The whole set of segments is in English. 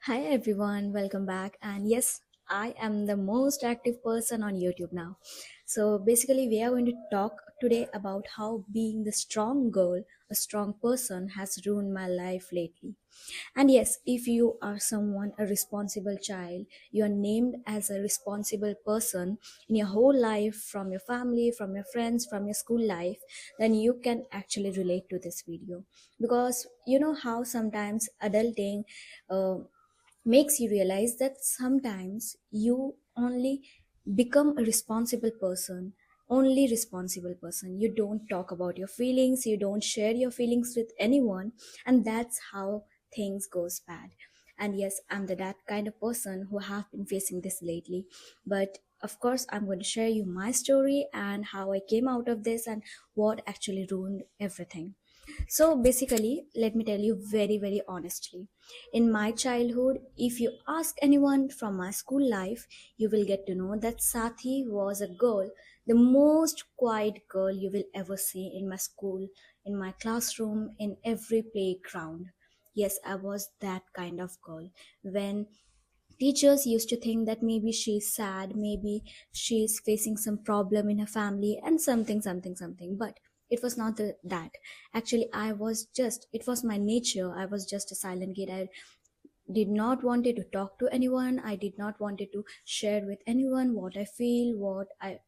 Hi everyone, welcome back. And yes, I am the most active person on YouTube now. So basically, we are going to talk today about how being the strong girl, a strong person, has ruined my life lately. And yes, if you are someone, a responsible child, you are named as a responsible person in your whole life, from your family, from your friends, from your school life, then you can actually relate to this video. Because you know how sometimes adulting uh, makes you realize that sometimes you only become a responsible person. You don't talk about your feelings, you don't share your feelings with anyone, and that's how things goes bad. And yes, I'm that kind of person who have been facing this lately. But of course, I'm going to share you my story and how I came out of this and what actually ruined everything. So basically, let me tell you very, very honestly. In my childhood, if you ask anyone from my school life, you will get to know that Sathi was a girl, the most quiet girl you will ever see in my school, in my classroom, in every playground. Yes, I was that kind of girl. When teachers used to think that maybe she's sad, maybe she's facing some problem in her family and something, but it was not that. Actually, it was my nature. I was just a silent kid. I did not wanted to talk to anyone. I did not wanted to share with anyone what I feel, what I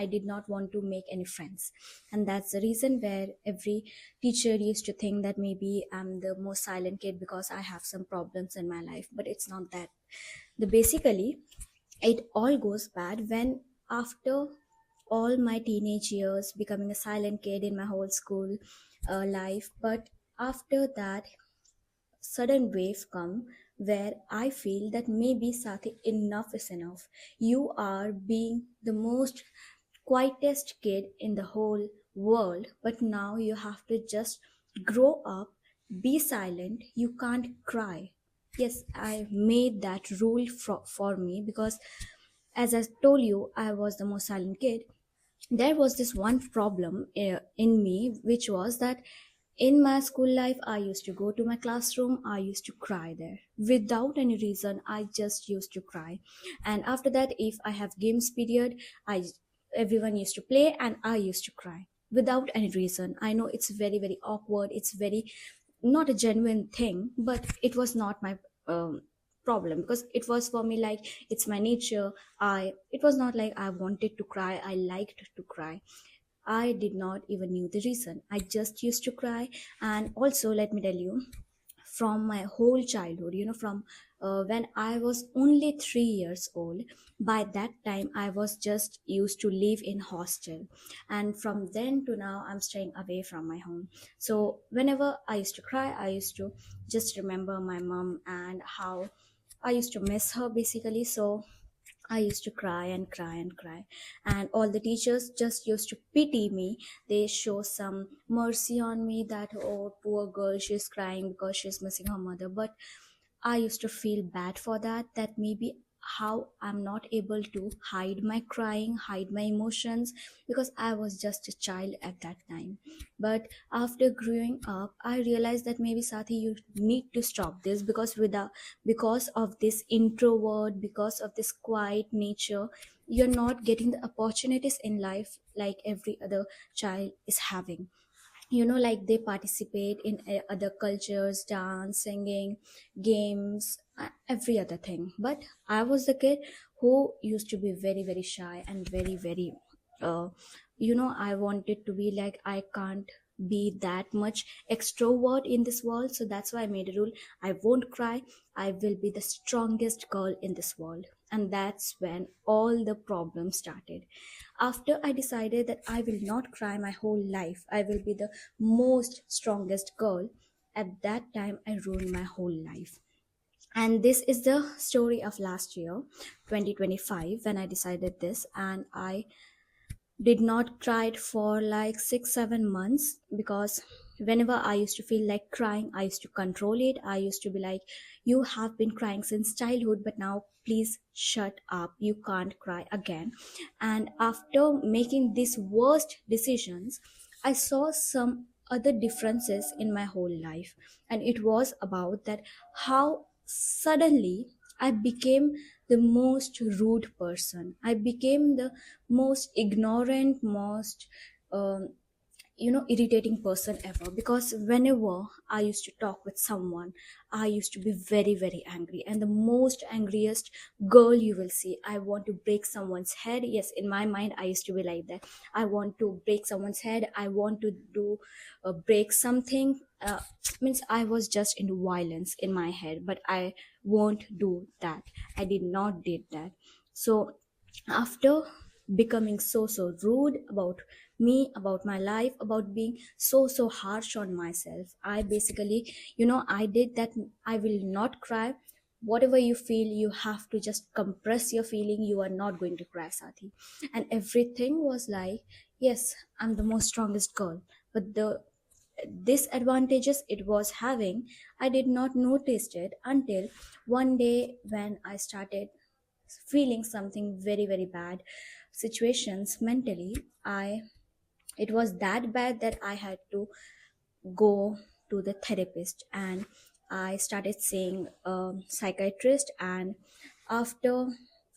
did not want to make any friends. And that's the reason where every teacher used to think that maybe I'm the most silent kid because I have some problems in my life, but it's not that. The basically, it all goes bad when, after all my teenage years, becoming a silent kid in my whole school life, but after that sudden wave come where I feel that maybe Sati, enough is enough. You are being the most quietest kid in the whole world, but now you have to just grow up, be silent, you can't cry. Yes, I made that rule for me because, as I told you, I was the most silent kid. There was this one problem in me, which was that in my school life, I used to go to my classroom, I used to cry there without any reason. I just used to cry. And after that, if I have games period, I everyone used to play and I used to cry without any reason. I know it's very, very awkward, it's very not a genuine thing, but it was not my problem, because it was for me like it's my nature. It was not like I wanted to cry, I liked to cry. I did not even knew the reason. I just used to cry. And also, let me tell you, from my whole childhood, from when I was only 3 years old, by that time I was just used to live in hostel, and from then to now I'm staying away from my home. So whenever I used to cry, I used to just remember my mom and how I used to miss her basically. So I used to cry and cry and cry. And all the teachers just used to pity me. They show some mercy on me that, oh, poor girl, she's crying because she's missing her mother. But I used to feel bad for that, that maybe how I'm not able to hide my crying, hide my emotions, because I was just a child at that time. But after growing up, I realized that maybe Sathi, you need to stop this, because of this introvert, because of this quiet nature, you're not getting the opportunities in life like every other child is having. Like they participate in other cultures, dance, singing, games, every other thing. But I was the kid who used to be very, very shy and very, very uh, I wanted to be like, I can't be that much extrovert in this world. So that's why I made a rule: I won't cry, I will be the strongest girl in this world. And that's when all the problems started. After I decided that I will not cry my whole life, I will be the most strongest girl, at that time I ruined my whole life. And this is the story of last year, 2025, when I decided this. And I did not cry it for like 6 7 months, because whenever I used to feel like crying, I used to control it. I used to be like, you have been crying since childhood, but now please shut up, you can't cry again. And after making these worst decisions, I saw some other differences in my whole life. And it was about that, how suddenly I became the most rude person. I became the most ignorant, most um, irritating person ever, because whenever I used to talk with someone, I used to be very very angry, and the most angriest girl you will see. I want to break someone's head. Yes, in my mind I used to be like that. I want to break someone's head. I want to do break something. Means I was just into violence in my head, but I won't do that. I did not did that. So after becoming so rude about me, about my life, about being so harsh on myself, I basically, I did that. I will not cry. Whatever you feel, you have to just compress your feeling. You are not going to cry, Sati. And everything was like, yes, I'm the most strongest girl, but the disadvantages it was having, I did not notice it until one day when I started feeling something very very bad situations mentally. I It was that bad that I had to go to the therapist, and I started seeing a psychiatrist. And after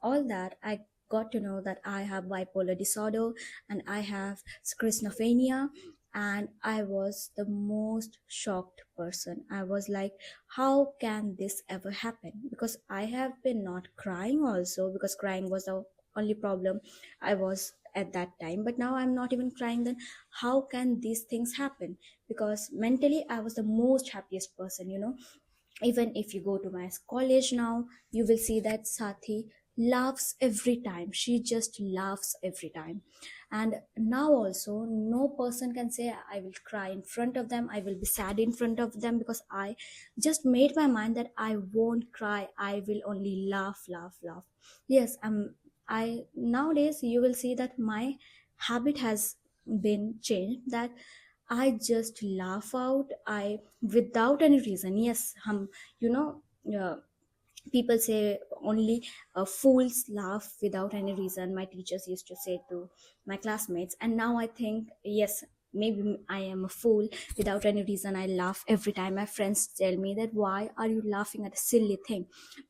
all that, I got to know that I have bipolar disorder and I have schizophrenia. And I was the most shocked person. I was like, how can this ever happen? Because I have been not crying also, because crying was the only problem I was at that time, but now I'm not even crying. Then how can these things happen? Because mentally I was the most happiest person, even if you go to my college now, you will see that Sathi laughs every time. She just laughs every time. And now also no person can say I will cry in front of them, I will be sad in front of them, because I just made my mind that I won't cry, I will only laugh. Yes, I nowadays you will see that my habit has been changed, that I just laugh out, I without any reason. Yes, you know, uh, people say only fools laugh without any reason. My teachers used to say to my classmates, and now I think yes, maybe I am a fool. Without any reason, I laugh every time. My friends tell me that why are you laughing at a silly thing,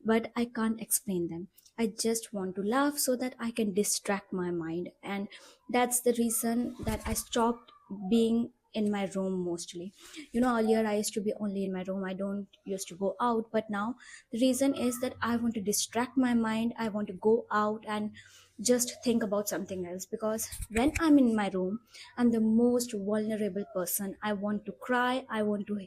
but I can't explain them. I just want to laugh so that I can distract my mind, and that's the reason that I stopped being in my room mostly. Earlier I used to be only in my room, I don't used to go out, but now the reason is that I want to distract my mind. I want to go out and just think about something else, because when I'm in my room, I'm the most vulnerable person. I want to cry. I want to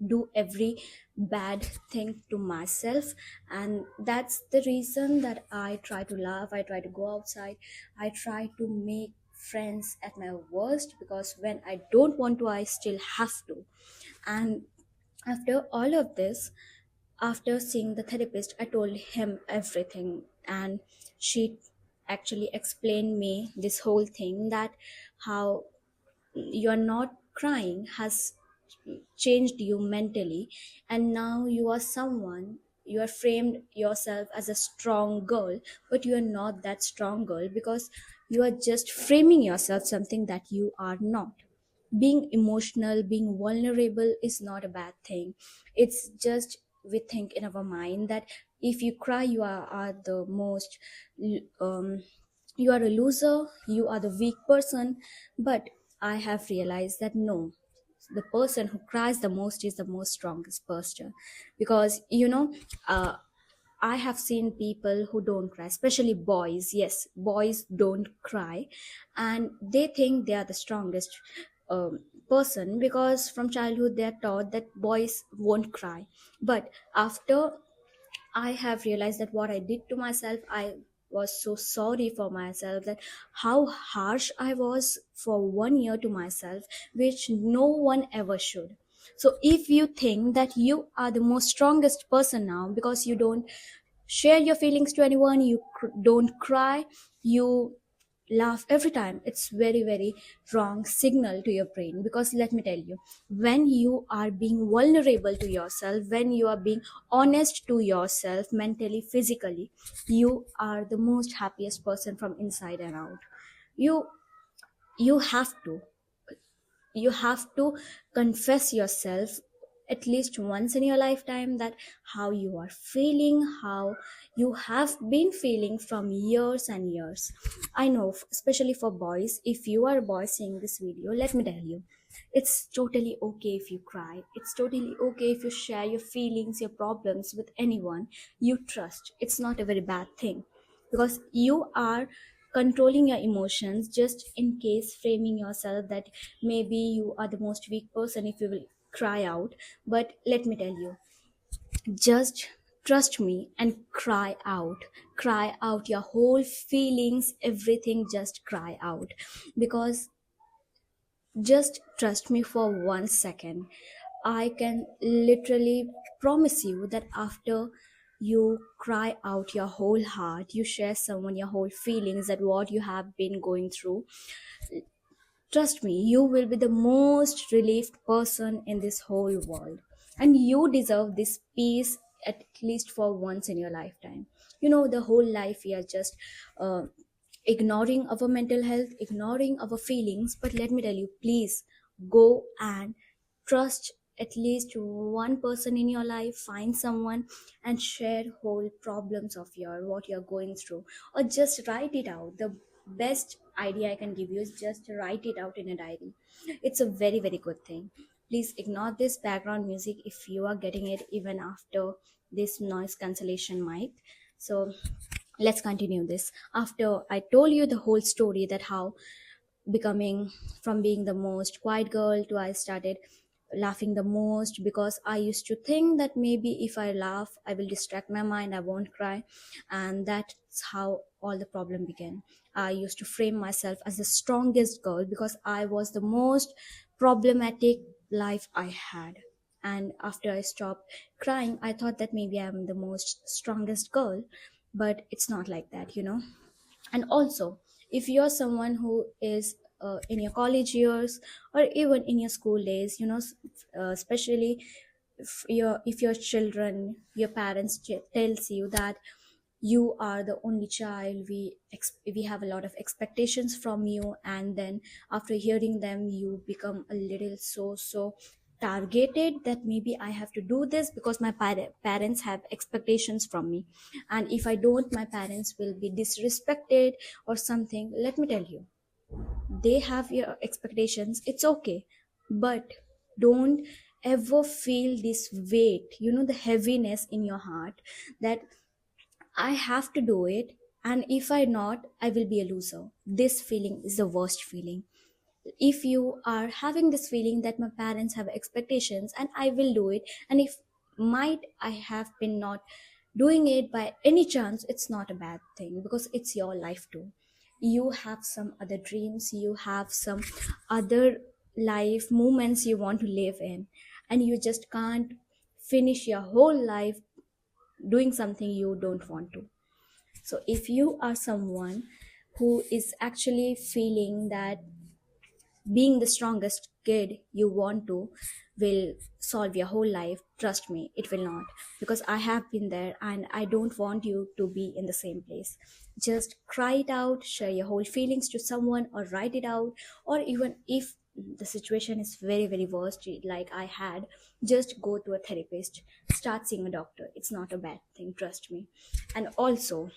do every bad thing to myself. And that's the reason that I try to laugh. I try to go outside. I try to make friends at my worst, because when I don't want to, I still have to. And after all of this, after seeing the therapist, I told him everything, and she actually explained me this whole thing, that how you're not crying has changed you mentally, and now you are someone, you are framed yourself as a strong girl, but you are not that strong girl, because you are just framing yourself something that you are not. Being emotional, being vulnerable is not a bad thing. It's just we think in our mind that if you cry, are the most um, you are a loser, you are the weak person. But I have realized that no, the person who cries the most is the most strongest person. Because uh, I have seen people who don't cry, especially boys. Yes, boys don't cry, and they think they are the strongest person, because from childhood they are taught that boys won't cry. But after I have realized that what I did to myself, I was so sorry for myself, that how harsh I was for 1 year to myself, which no one ever should. So if you think that you are the most strongest person now because you don't share your feelings to anyone, you don't cry, you laugh every time, it's very very wrong signal to your brain. Because let me tell you, when you are being vulnerable to yourself, when you are being honest to yourself mentally, physically, you are the most happiest person from inside and out. You you have to you have to confess yourself at least once in your lifetime, that how you are feeling, how you have been feeling from years and years. I know, especially for boys, if you are a boy seeing this video, let me tell you, it's totally okay if you cry. It's totally okay if you share your feelings, your problems with anyone you trust. It's not a very bad thing, because you are controlling your emotions, just in case framing yourself that maybe you are the most weak person if you will cry out. But let me tell you, just trust me and cry out. Cry out your whole feelings, everything, just cry out. Because just trust me for 1 second. I can literally promise you that after you cry out your whole heart, you share someone your whole feelings, that what you have been going through, trust me, you will be the most relieved person in this whole world. And you deserve this peace at least for once in your lifetime. You know, the whole life we are just uh, ignoring our mental health, ignoring our feelings. But let me tell you, please go and trust at least one person in your life. Find someone and share whole problems of your what you're going through, or just write it out. The best idea I can give you is just write it out in a diary. It's a very, very good thing. Please ignore this background music if you are getting it even after this noise cancellation mic. So let's continue this. After I told you the whole story, that how becoming from being the most quiet girl to I started laughing the most, because I used to think that maybe if I laugh I will distract my mind, I won't cry. And that's how all the problem began. I used to frame myself as the strongest girl because I was the most problematic life I had. And after I stopped crying, I thought that maybe I'm the most strongest girl. But it's not like that, you know. And also, if you're someone who is in your college years, or even in your school days, you know, especially if your children, your parents tells you that you are the only child, we have a lot of expectations from you, and then after hearing them you become a little so targeted, that maybe I have to do this because my parents have expectations from me, and if I don't, my parents will be disrespected or something. Let me tell you, they have your expectations, it's okay, but don't ever feel this weight, you know, the heaviness in your heart, that I have to do it, and if I not, I will be a loser. This feeling is the worst feeling. If you are having this feeling that my parents have expectations and I will do it, and if might I have been not doing it by any chance, it's not a bad thing, because it's your life too. You have some other dreams, you have some other life moments you want to live in, and you just can't finish your whole life doing something you don't want to. So if you are someone who is actually feeling that being the strongest kid you want to will solve your whole life, trust me, it will not. Because I have been there and I don't want you to be in the same place. Just cry it out, share your whole feelings to someone, or write it out. Or even if the situation is very, very worst, like I had, just go to a therapist, start seeing a doctor. It's not a bad thing, trust me. And also,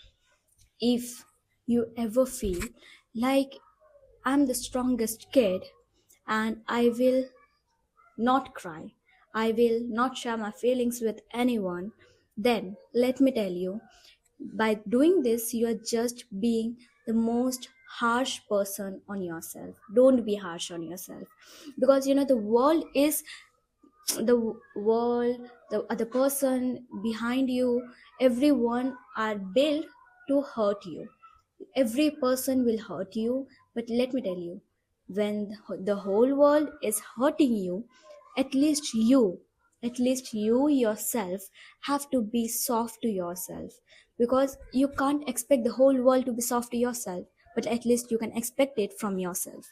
if you ever feel like I'm the strongest kid and I will not cry, I will not share my feelings with anyone, then let me tell you, by doing this, you are just being the most harsh person on yourself. Don't be harsh on yourself, because you know the world, the other person behind you, everyone are built to hurt you. Every person will hurt you, but let me tell you, when the whole world is hurting you, at least you, at least you yourself have to be soft to yourself, because you can't expect the whole world to be soft to yourself, but at least you can expect it from yourself.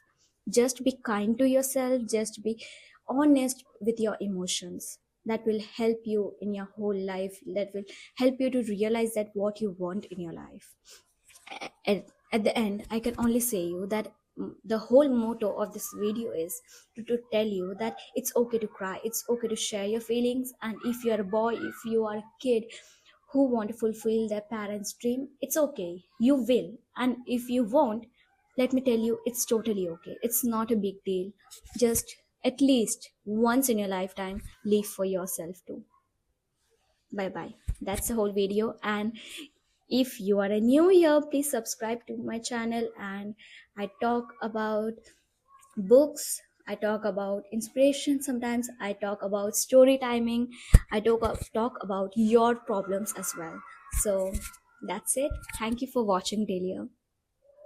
Just be kind to yourself, just be honest with your emotions. That will help you in your whole life, that will help you to realize that what you want in your life. At, at the end, I can only say you that the whole motto of this video is to tell you that it's okay to cry, it's okay to share your feelings. And if you're a boy, if you are a kid who want to fulfill their parents dream, it's okay, you will. And if you won't, let me tell you, it's totally okay, it's not a big deal. Just at least once in your lifetime, live for yourself too. Bye bye, that's the whole video. And if you are a new here, please subscribe to my channel. And I talk about books, I talk about inspiration, sometimes I talk about story timing, I talk about your problems as well. So that's it. Thank you for watching, Delia.